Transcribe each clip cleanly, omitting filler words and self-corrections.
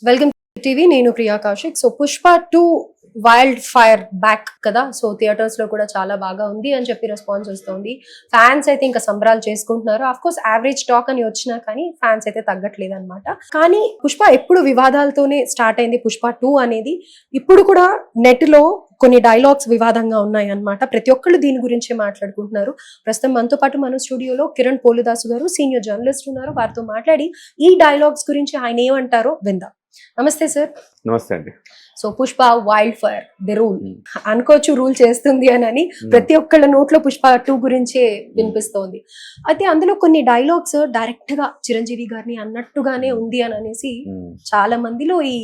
Welcome TV. నేను Priya Kaushik. So Pushpa 2 wild fire back కదా. So theatres లో కూడా చాలా బాగా ఉంది అని చెప్పి రెస్పాన్స్ వస్తుంది. ఫ్యాన్స్ అయితే ఇంకా సంబరాలు చేసుకుంటున్నారు. ఆఫ్ కోర్స్ యావరేజ్ టాక్ అని వచ్చినా కానీ ఫ్యాన్స్ అయితే తగ్గట్లేదు అనమాట. కానీ పుష్ప ఎప్పుడు వివాదాలతోనే స్టార్ట్ అయింది. పుష్ప 2 అనేది ఇప్పుడు కూడా నెట్ లో కొన్ని డైలాగ్స్ వివాదంగా ఉన్నాయి అన్నమాట. ప్రతి ఒక్కళ్ళు దీని గురించి మాట్లాడుకుంటున్నారు. ప్రస్తుతం మనతో పాటు మన స్టూడియోలో కిరణ్ పోలుదాసు గారు సీనియర్ జర్నలిస్ట్ ఉన్నారు. వారితో మాట్లాడి ఈ డైలాగ్స్ గురించి ఆయన ఏమంటారో విందాం. నమస్తే సార్. నమస్తే అండి. So Pushpa wild fire the rule అనుకోవచ్చు, రూల్ చేస్తుంది అని ప్రతి ఒక్కళ్ళ నోట్లో పుష్ప 2 గురించే వినిపిస్తోంది. అయితే అందులో కొన్ని డైలాగ్స్ డైరెక్ట్ గా చిరంజీవి గారిని అన్నట్టుగానే ఉంది అని అనేసి చాలా మందిలో ఈ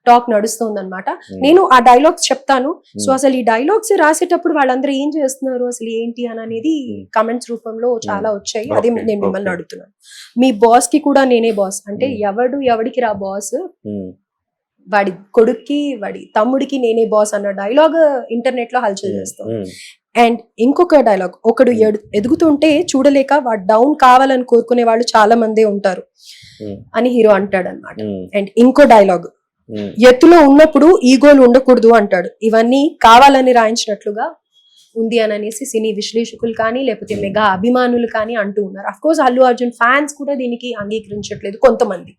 టాక్ నడుస్తుంది అనమాట. నేను ఆ డైలాగ్స్ చెప్తాను. సో అసలు ఈ డైలాగ్స్ రాసేటప్పుడు వాళ్ళందరూ ఏం చేస్తున్నారు, అసలు ఏంటి అని అనేది కమెంట్స్ రూపంలో చాలా వచ్చాయి. అది నేను మిమ్మల్ని అడుగుతున్నాను. మీ బాస్ కి కూడా నేనే బాస్ అంటే ఎవడికి రా బాస్, వాడి కొడుక్కి వాడి తమ్ముడికి నేనే బాస్ అన్న డైలాగ్ ఇంటర్నెట్ లో హల్చల్ చేస్తాం. అండ్ ఇంకొక డైలాగ్, ఒకడు ఎదుగుతుంటే చూడలేక వాడు డౌన్ కావాలని కోరుకునే వాళ్ళు చాలా మందే ఉంటారు అని హీరో అంటాడు అనమాట. అండ్ ఇంకో డైలాగ్, ఎత్తులో ఉన్నప్పుడు ఈగోలు ఉండకూడదు అంటాడు. ఇవన్నీ కావాలని రాయించినట్లుగా ఉంది అని అనేసి సినీ విశ్లేషకులు కానీ లేకపోతే మెగా అభిమానులు కానీ అంటూ ఉన్నారు. Of course Allu Arjun fans కూడా దీనికి అంగీకరించట్లేదు కొంతమంది.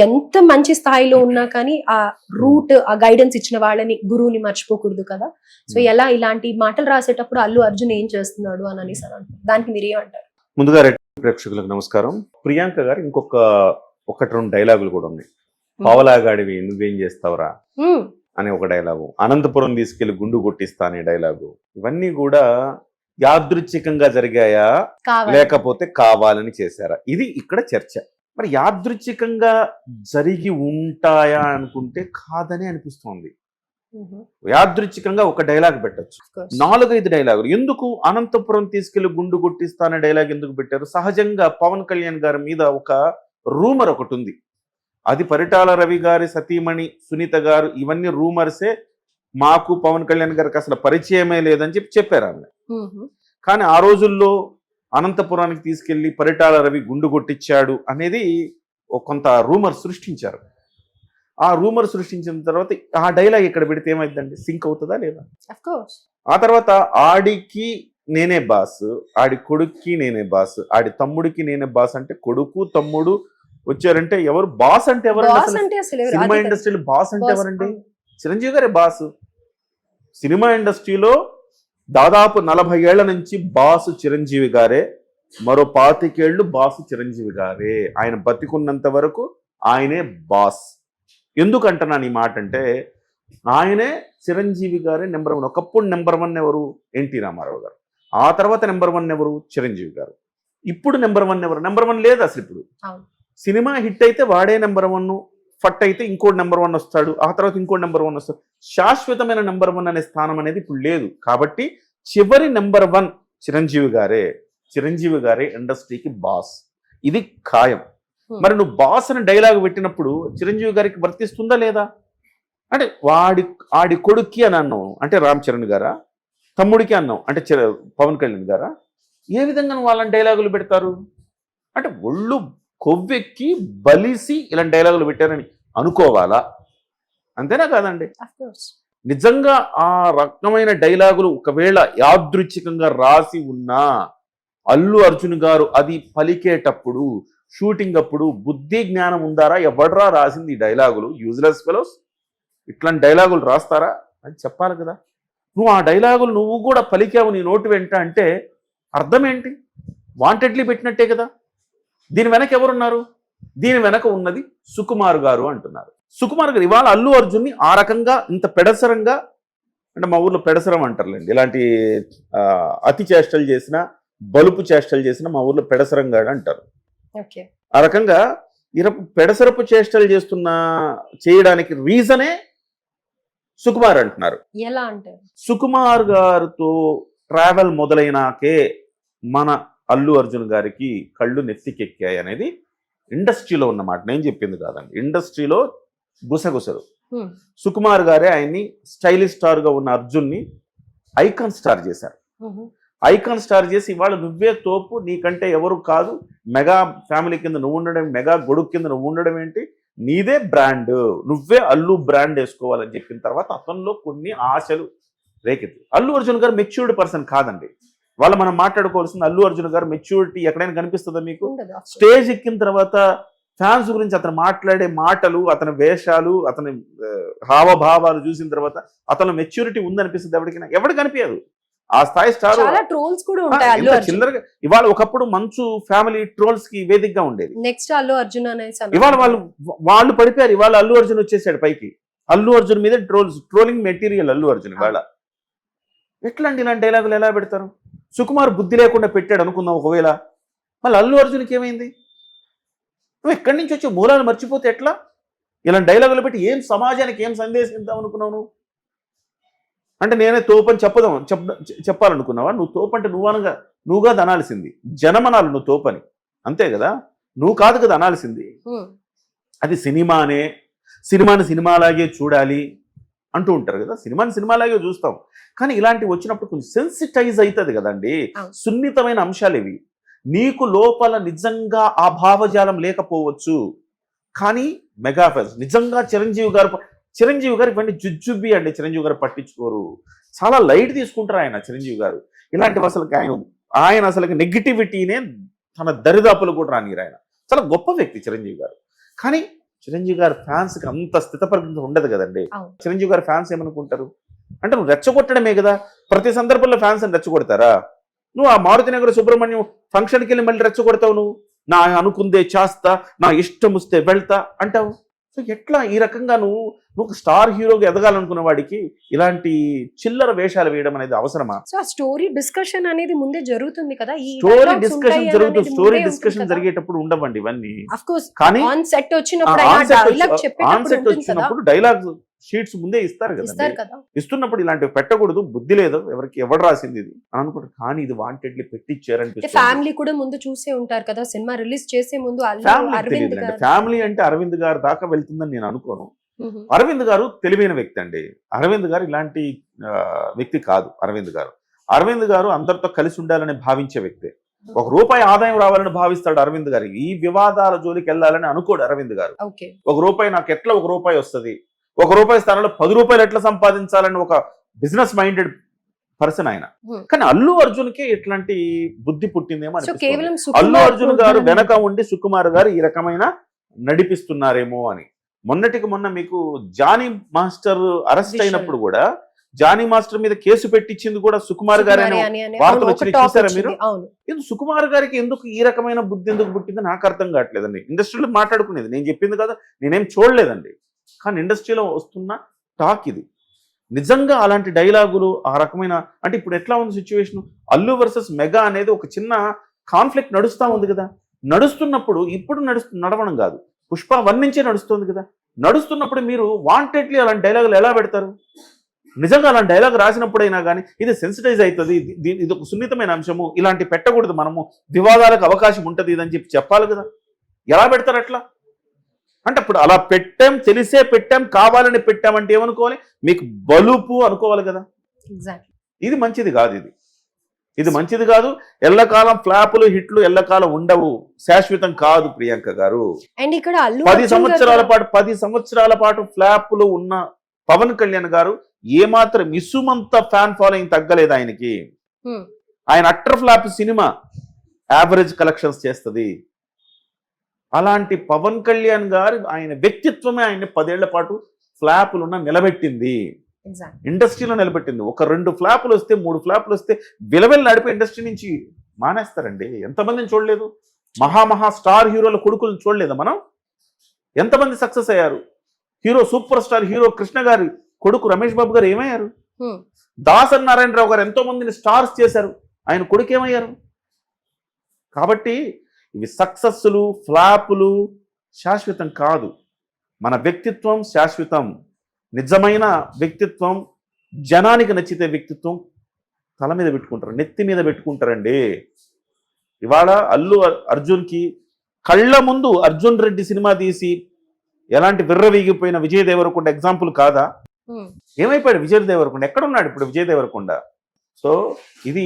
ఎంత మంచి స్థాయిలో ఉన్నా కానీ ఆ రూట్, ఆ గైడెన్స్ ఇచ్చిన వాళ్ళని, గురువుని మర్చిపోకూడదు కదా. సో ఎలా ఇలాంటి మాటలు రాసేటప్పుడు అల్లు అర్జున్ ఏం చేస్తున్నాడు అని అనేసి అంటారు. దానికి మీరేమంటారు? ముందుగా ప్రేక్షకులకు నమస్కారం. ప్రియాంక గారు ఒకటి రెండు డైలాగులు కూడా ఉన్నాయి. పావలాగాడివి నువ్వేం చేస్తావురా అనే ఒక డైలాగు, అనంతపురం తీసుకెళ్లి గుండు కొట్టిస్తా అనే డైలాగు, ఇవన్నీ కూడా యాదృచ్ఛికంగా జరిగాయా లేకపోతే కావాలని చేశారా, ఇది ఇక్కడ చర్చ. మరి యాదృచ్ఛికంగా జరిగి ఉంటాయా అనుకుంటే కాదని అనిపిస్తోంది. యాదృచ్ఛికంగా ఒక డైలాగ్ పెట్టచ్చు, 4-5 డైలాగులు ఎందుకు? అనంతపురం తీసుకెళ్లి గుండు కొట్టిస్తా అనే డైలాగ్ ఎందుకు పెట్టారు? సహజంగా పవన్ కళ్యాణ్ గారి మీద ఒక రూమర్ ఒకటి ఉంది. అది పరిటాల రవి గారి సతీమణి సునీత గారు, ఇవన్నీ రూమర్సే. మాకు పవన్ కళ్యాణ్ గారికి అసలు పరిచయమే లేదని చెప్పారు ఆమె. కానీ ఆ రోజుల్లో అనంతపురానికి తీసుకెళ్లి పరిటాల రవి గుండు కొట్టించాడు అనేది కొంత రూమర్ సృష్టించారు. ఆ రూమర్ సృష్టించిన తర్వాత ఆ డైలాగ్ ఇక్కడ పెడితే ఏమైందండి, సింక్ అవుతుందా లేదా? ఆ తర్వాత ఆడికి నేనే బాస్, ఆడి కొడుక్కి నేనే బాస్, ఆడి తమ్ముడికి నేనే బాస్ అంటే కొడుకు తమ్ముడు వచ్చారంటే ఎవరు బాస్ అంటే ఎవరండి? సినిమా ఇండస్ట్రీలో బాస్ అంటే ఎవరండి? చిరంజీవి గారే బాస్. సినిమా ఇండస్ట్రీలో దాదాపు 40 ఏళ్ల నుంచి బాసు చిరంజీవి గారే, మరో 25 ఏళ్ళు బాసు చిరంజీవి గారే. ఆయన బతికున్నంత వరకు ఆయనే బాస్. ఎందుకంటున్నాను ఈ మాట అంటే, ఆయనే చిరంజీవి గారే నెంబర్ 1. ఒకప్పుడు నెంబర్ 1 ఎవరు? ఎన్టీ రామారావు గారు. ఆ తర్వాత నెంబర్ 1 ఎవరు? చిరంజీవి గారు. ఇప్పుడు నెంబర్ 1 ఎవరు? నెంబర్ 1 లేదు అసలు. ఇప్పుడు సినిమా హిట్ అయితే వాడే నెంబర్ 1, ఫట్ అయితే ఇంకోటి నెంబర్ 1 వస్తాడు, ఆ తర్వాత ఇంకోటి నెంబర్ 1 వస్తాడు. శాశ్వతమైన నెంబర్ 1 అనే స్థానం అనేది ఇప్పుడు లేదు. కాబట్టి చివరి నెంబర్ 1 చిరంజీవి గారే. చిరంజీవి గారే ఇండస్ట్రీకి బాస్, ఇది ఖాయం. మరి నువ్వు బాస్ అని డైలాగ్ పెట్టినప్పుడు చిరంజీవి గారికి వర్తిస్తుందా లేదా? అంటే ఆడి కొడుక్కి అని అన్నావు అంటే రామ్ చరణ్ గారా, తమ్ముడికి అన్నావు అంటే పవన్ కళ్యాణ్ గారా? ఏ విధంగా వాళ్ళని డైలాగులు పెడతారు? అంటే ఒళ్ళు కొవ్వెక్కి బలిసి ఇలాంటి డైలాగులు పెట్టారని అనుకోవాలా? అంతేనా కాదండి? నిజంగా ఆ రకమైన డైలాగులు ఒకవేళ యాదృచ్ఛికంగా రాసి ఉన్నా అల్లు అర్జున్ గారు అది పలికేటప్పుడు, షూటింగ్ అప్పుడు బుద్ధి జ్ఞానం ఉందారా? ఎవడరా రాసింది ఈ డైలాగులు? యూజ్లెస్ ఫెలోస్ ఇట్లాంటి డైలాగులు రాస్తారా అని చెప్పాలి కదా. నువ్వు ఆ డైలాగులు నువ్వు కూడా పలికావు నీ నోటి వెంట అంటే అర్థం ఏంటి? వాంటెడ్లీ పెట్టినట్టే కదా. దీని వెనక ఎవరున్నారు? దీని వెనక ఉన్నది సుకుమార్ గారు అంటున్నారు. సుకుమార్ గారు ఇవాళ అల్లు అర్జున్ని ఆ రకంగా ఇంత పెడసరంగా, అంటే మా ఊర్లో పెడసరం అంటారులేండి, ఇలాంటి అతి చేష్టలు చేసిన, బలుపు చేష్టలు చేసిన మా ఊర్లో పెడసరంగాడు అంటారు. ఆ రకంగా పెడసరపు చేష్టలు చేయడానికి రీజనే సుకుమార్ అంటున్నారు. ఎలా అంటే సుకుమార్ గారితో ట్రావెల్ మొదలైనాకే మన అల్లు అర్జున్ గారికి కళ్ళు నెత్తికెక్కాయి అనేది ఇండస్ట్రీలో ఉన్నమాట, నేను చెప్పింది కాదండి. ఇండస్ట్రీలో గుసగుసలు. సుకుమార్ గారే ఆయన్ని స్టైలిష్ స్టార్ గా ఉన్న అర్జున్ని ఐకాన్ స్టార్ చేశారు. ఐకాన్ స్టార్ చేసి ఇవాళ నువ్వే తోపు, నీకంటే ఎవరు కాదు, మెగా ఫ్యామిలీ కింద నువ్వు ఉండడం, మెగా గొడుగు కింద నువ్వు ఉండడం ఏంటి, నీదే బ్రాండ్, నువ్వే అల్లు బ్రాండ్ వేసుకోవాలని చెప్పిన తర్వాత అతనిలో కొన్ని ఆశలు రేకెత్తి. అల్లు అర్జున్ గారు మెచ్యూర్డ్ పర్సన్ కాదండి. వాళ్ళు మనం మాట్లాడుకోవాల్సింది అల్లు అర్జున్ గారు మెచ్యూరిటీ ఎక్కడైనా కనిపిస్తుందా మీకు? స్టేజ్ ఎక్కిన తర్వాత ఫ్యాన్స్ గురించి అతను మాట్లాడే మాటలు, అతని వేషాలు, అతని హావభావాలు చూసిన తర్వాత అతను మెచ్యూరిటీ ఉందనిపిస్తుంది ఎవరికైనా? ఎవరికి కనిపించదు. ఆ స్థాయి స్టార్ చాలా ట్రోల్స్ కూడా ఉంటాయి అల్లు అర్జున్. చిల్లరగా ఇవాళ ఒకప్పుడు మంచు ఫ్యామిలీ ట్రోల్స్ కి వేదికగా ఉండేది. నెక్స్ట్ అల్లు అర్జున్ అనేసి ఇవాళ వాళ్ళు పడిపోయారు. ఇవాళ అల్లు అర్జున్ వచ్చేసాడు పైకి. అల్లు అర్జున్ మీద ట్రోలింగ్ మెటీరియల్ అల్లు అర్జున్. ఇవాళ ఎట్లా అండి ఇలాంటి డైలాగులు ఎలా పెడతారు? సుకుమార్ బుద్ధి లేకుండా పెట్టాడు అనుకుందాం ఒకవేళ, మళ్ళీ అల్లు అర్జున్కి ఏమైంది? నువ్వు ఎక్కడి నుంచి వచ్చే మూలాలు మర్చిపోతే ఎట్లా? ఇలాంటి డైలాగులు పెట్టి ఏం సమాజానికి ఏం సందేశం ఇద్దాం అనుకున్నావు నువ్వు? అంటే నేనే తోపని చెప్పాలనుకున్నావా? నువ్వు తోపంటే నువ్వు కాదు అనాల్సింది, జనమనాలు నువ్వు తోపని, అంతే కదా? నువ్వు కాదు కదా అనాల్సింది. అది సినిమాని సినిమాలాగే చూడాలి అంటూ ఉంటారు కదా. సినిమాని సినిమాలాగే చూస్తాం, కానీ ఇలాంటివి వచ్చినప్పుడు కొంచెం సెన్సిటైజ్ అవుతుంది కదండి. సున్నితమైన అంశాలు ఇవి. నీకు లోపల నిజంగా ఆ భావజాలం లేకపోవచ్చు, కానీ మెగా ఫ్యాన్స్ నిజంగా చిరంజీవి గారు ఇవన్నీ జుజ్జుబ్బి అండి. చిరంజీవి గారు పట్టించుకోరు, చాలా లైట్ తీసుకుంటారు ఆయన. చిరంజీవి గారు ఇలాంటివి అసలు ఆయన అసలు నెగిటివిటీనే తన దరిదాపులు కూడా రానిరు. ఆయన చాలా గొప్ప వ్యక్తి చిరంజీవి గారు, కానీ చిరంజీవి గారి ఫ్యాన్స్ కి అంత స్థితపరిత ఉండదు కదండి. చిరంజీవి గారి ఫ్యాన్స్ ఏమనుకుంటారు అంటే, నువ్వు రెచ్చగొట్టడమే కదా. ప్రతి సందర్భంలో ఫ్యాన్స్ అని రెచ్చగొడతారా? నువ్వు ఆ మారుతినగర్ సుబ్రహ్మణ్యం ఫంక్షన్కి వెళ్ళి మళ్ళీ రెచ్చగొడతావు. నువ్వు నా అనుకుందే చేస్తా, నా ఇష్టం వస్తే వెళ్తా అంటావు. సో ఎట్లా ఈ రకంగా నువ్వు స్టార్ హీరోగా ఎదగాలనుకున్న వాడికి ఇలాంటి చిల్లర వేషాలు వేయడం అనేది అవసరమా? సో ఆ స్టోరీ డిస్కషన్ అనేది ముందే జరుగుతుంది కదా. ఈ స్టోరీ డిస్కషన్ జరుగుతుంది. స్టోరీ డిస్కషన్ జరిగేటప్పుడు ఉండవండి ఇవన్నీ. కానీ ఆన్ సెట్ వచ్చినప్పుడు డైలాగ్ షీట్స్ ముందే ఇస్తారు కదా. ఇస్తున్నప్పుడు ఇలాంటివి పెట్టకూడదు, బుద్ధి లేదు ఎవరికి, ఎవరు రాసింది ఇది అని అనుకుంటారు. కానీ ఇది వాంటెడ్లీ పెట్టించారనిపిస్తుంది. ఫ్యామిలీ కూడా ముందు చూసే ఉంటారు కదా, సినిమా రిలీజ్ చేసే ముందు. ఫ్యామిలీ అంటే అరవింద్ గారు దాకా వెళ్తుందని నేను అనుకోను. అరవింద్ గారు తెలివైన వ్యక్తి అండి. అరవింద్ గారు ఇలాంటి వ్యక్తి కాదు. అరవింద్ గారు అందరితో కలిసి ఉండాలని భావించే వ్యక్తి. ఒక రూపాయి ఆదాయం రావాలని భావిస్తాడు అరవింద్ గారు. ఈ వివాదాల జోలికి వెళ్ళాలని అనుకోడు అరవింద్ గారు. ఒక రూపాయి నాకు ఎట్లా ఒక రూపాయి వస్తుంది, ఒక రూపాయి స్థానంలో 10 రూపాయలు ఎట్లా సంపాదించాలని ఒక బిజినెస్ మైండెడ్ పర్సన్ ఆయన. కానీ అల్లు అర్జున్ కి ఎట్లాంటి బుద్ధి పుట్టిందేమో అనిపిస్తుంది. అల్లు అర్జున్ గారు వెనక ఉండి సుకుమార్ గారు ఈ రకమైన నడిపిస్తున్నారేమో అని. మొన్నటికి మొన్న మీకు జానీ మాస్టర్ అరెస్ట్ అయినప్పుడు కూడా జానీ మాస్టర్ మీద కేసు పెట్టించింది కూడా సుకుమార్ గారు వార్తలు వచ్చి చూసారా మీరు? ఇది సుకుమార్ గారికి ఎందుకు ఈ రకమైన బుద్ధి ఎందుకు పుట్టిందో నాకు అర్థం కావట్లేదండి. ఇండస్ట్రీలో మాట్లాడుకునేది నేను చెప్పింది కదా, నేనేం చూడలేదండి. కానీ ఇండస్ట్రీలో వస్తున్న టాక్ ఇది. నిజంగా అలాంటి డైలాగులు ఆ రకమైన అంటే ఇప్పుడు ఎట్లా ఉంది సిచ్యువేషన్? అల్లు వర్సెస్ మెగా అనేది ఒక చిన్న కాన్ఫ్లిక్ట్ నడుస్తూ ఉంది కదా. నడుస్తున్నప్పుడు ఇప్పుడు నడవడం కాదు, పుష్ప 1 నుంచే నడుస్తుంది కదా. నడుస్తున్నప్పుడు మీరు వాంటెడ్లీ అలాంటి డైలాగులు ఎలా పెడతారు? నిజంగా అలాంటి డైలాగ్ రాసినప్పుడైనా కానీ ఇది సెన్సిటైజ్ అవుతుంది, ఇది ఒక సున్నితమైన అంశము, ఇలాంటి పెట్టకూడదు, మనము వివాదాలకు అవకాశం ఉంటుంది ఇదని చెప్పాలి కదా. ఎలా పెడతారు అట్లా? అంటే ఇప్పుడు అలా పెట్టాం, తెలిసే పెట్టాం, కావాలని పెట్టామంటే ఏమనుకోవాలి? మీకు బలుపు అనుకోవాలి కదా. ఇది మంచిది కాదు. ఇది మంచిది కాదు. ఎల్లకాలం ఫ్లాపులు హిట్లు ఎల్లకాలం ఉండవు, శాశ్వతం కాదు ప్రియాంక గారు. అండ్ ఇక్కడ 10 సంవత్సరాల పాటు ఫ్లాపులు ఉన్న పవన్ కళ్యాణ్ గారు ఏమాత్రం ఇసుమంత ఫ్యాన్ ఫాలోయింగ్ తగ్గలేదు ఆయనకి. ఆయన utter flop cinema average collections చేస్తుంది. అలాంటి పవన్ కళ్యాణ్ గారు ఆయన వ్యక్తిత్వమే ఆయన్ని 10 ఏళ్ల పాటు ఫ్లాపులున్న నిలబెట్టింది, ఇండస్ట్రీలో నిలబెట్టింది. ఒక 2 ఫ్లాపులు వస్తే 3 ఫ్లాపులు వస్తే విలవెల్లి నడిపే ఇండస్ట్రీ నుంచి మానేస్తారండి. ఎంతమందిని చూడలేదు? మహా స్టార్ హీరోల కొడుకులను చూడలేదా మనం? ఎంతమంది సక్సెస్ అయ్యారు? సూపర్ స్టార్ హీరో కృష్ణ గారి కొడుకు రమేష్ బాబు గారు ఏమయ్యారు? దాసరి నారాయణరావు గారు ఎంతో మందిని స్టార్స్ చేశారు, ఆయన కొడుకు ఏమయ్యారు? కాబట్టి ఇవి సక్సెస్లు ఫ్లాపులు శాశ్వతం కాదు. మన వ్యక్తిత్వం శాశ్వతం. నిజమైన వ్యక్తిత్వం, జనానికి నచ్చితే వ్యక్తిత్వం తల మీద పెట్టుకుంటారు, నెత్తి మీద పెట్టుకుంటారండి. ఇవాళ అల్లు అర్జున్కి కళ్ళ ముందు అర్జున్ రెడ్డి సినిమా తీసి ఎలాంటి విర్రవీగిపోయిన విజయ్ దేవరకొండ ఎగ్జాంపుల్ కాదా? ఏమైపోయాడు విజయ్ దేవరకొండ? ఎక్కడున్నాడు ఇప్పుడు విజయ్ దేవరకొండ? సో ఇది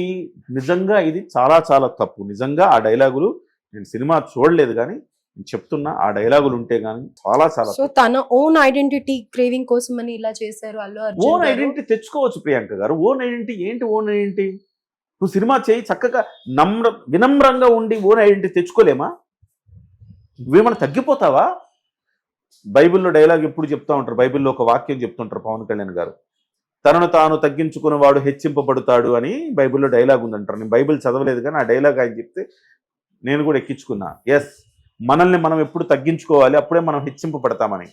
నిజంగా ఇది చాలా చాలా తప్పు. నిజంగా ఆ డైలాగులు నేను సినిమా చూడలేదు, కానీ చెప్తున్నా ఆ డైలాగులు ఉంటే గానీ చాలా చాలా సో తన ఓన్ ఐడెంటిటీ క్రేవింగ్ కోసం అని ఇలా చేశారు అల్లు అర్జున్ ఓన్ గారు. ఐడెంటిటీ తెచ్చుకోవచ్చు ప్రియాంక గారు. ఓన్ ఐడెంటిటీ ఏంటి? ఓన్ ఐడెంటిటీ నువ్వు సినిమా చేయి చక్కగా వినమ్రంగా ఉండి ఓన్ ఐడెంటిటీ తెచ్చుకోలేమా? నువ్వేమన్నా తగ్గిపోతావా? బైబిల్లో డైలాగ్ ఎప్పుడు చెప్తా ఉంటారు, బైబిల్లో ఒక వాక్యం చెప్తుంటారు పవన్ కళ్యాణ్ గారు, తనను తాను తగ్గించుకున్నవాడు హెచ్చింపబడతాడు అని బైబిల్లో డైలాగ్ ఉందంటారు. నేను బైబిల్ చదవలేదు కానీ ఆ డైలాగ్ ఆయన చెప్తే నేను కూడా ఎక్కించుకున్నా. ఎస్, మనల్ని మనం ఎప్పుడు తగ్గించుకోవాలి, అప్పుడే మనం హెచ్చింపబడతామని.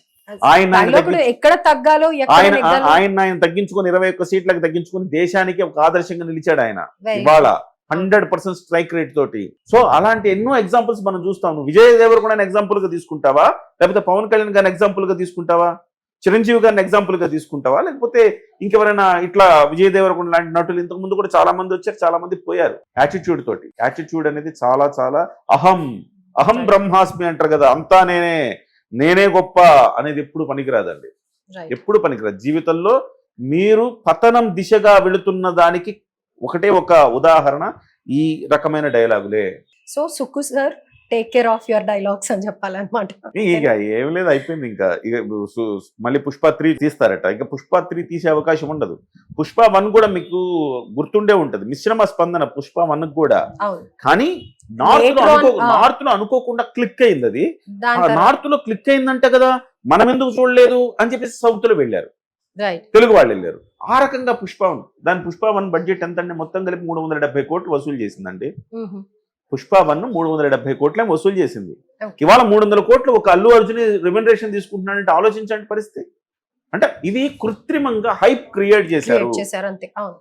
డైలాగులు ఎక్కడ తగ్గాలో ఎక్కడ ఆయన నెగ్గాలో. ఆయన తగ్గించుకొని 21 సీట్లకు తగ్గించుకొని దేశానికి ఒక ఆదర్శంగా నిలిచాడు ఆయన. Very ఇవాళ 100% స్ట్రైక్ రేట్ తోటి. సో అలాంటి ఎన్నో ఎగ్జాంపుల్స్ మనం చూస్తాం. విజయ్ దేవరకొండ ఎగ్జాంపుల్ గా తీసుకుంటావా, లేకపోతే పవన్ కళ్యాణ్ గారిని ఎగ్జాంపుల్ గా తీసుకుంటావా, చిరంజీవి గారిని ఎగ్జాంపుల్ గా తీసుకుంటావా, లేకపోతే ఇంకెవరైనా ఇట్లా విజయ్ దేవరకొండ లాంటి నటులు ఇంతకు ముందు కూడా చాలా మంది వచ్చారు, చాలా మంది పోయారు యాటిట్యూడ్ తోటి. యాటిట్యూడ్ అనేది చాలా చాలా అహం బ్రహ్మాస్మి అంటారు కదా, అంతా నేనే గొప్ప అనేది ఎప్పుడు పనికిరాదండి. Right. ఎప్పుడు పనికిరాదు. జీవితంలో మీరు పతనం దిశగా వెళుతున్న దానికి ఒకటే ఒక ఉదాహరణ ఈ రకమైన డైలాగులే. So Sukku sir take care of your dialogues అని చెప్పాలన్నమాట. ఇక ఏం లేదు, అయిపోయింది. ఇంకా ఇక మళ్ళీ పుష్ప 3 తీస్తారట. ఇక పుష్ప 3 తీసే అవకాశం ఉండదు. పుష్ప 1 కూడా మీకు గుర్తుండే ఉంటది, మిశ్రమ స్పందన పుష్ప 1 కూడా. అవును. కానీ నార్త్ లో అనుకోకుండా క్లిక్ అయింది. అది నార్త్ లో క్లిక్ అయిందంటే కదా, మనం ఎందుకు చూడలేదు అని చెప్పేసి సౌత్ లో వెళ్ళారు, రైట్, తెలుగు వాళ్ళు వెళ్ళారు. ఆ రకంగా పుష్ప 1, దాని పుష్ప 1 బడ్జెట్ ఎంత అంటే మొత్తం కలిపి 370 కోట్లు వసూలు చేసిందండి. పుష్ప 1 370 కోట్లే వసూలు చేసింది. ఇవాళ 300 కోట్లు ఒక అల్లు అర్జున్ రెమ్యునరేషన్ తీసుకుంటున్నాడంటే ఆలోచించండి పరిస్థితి. అంటే ఇది కృత్రిమంగా హైప్ క్రియేట్ చేశారు. చేశారు అంతే. అవును.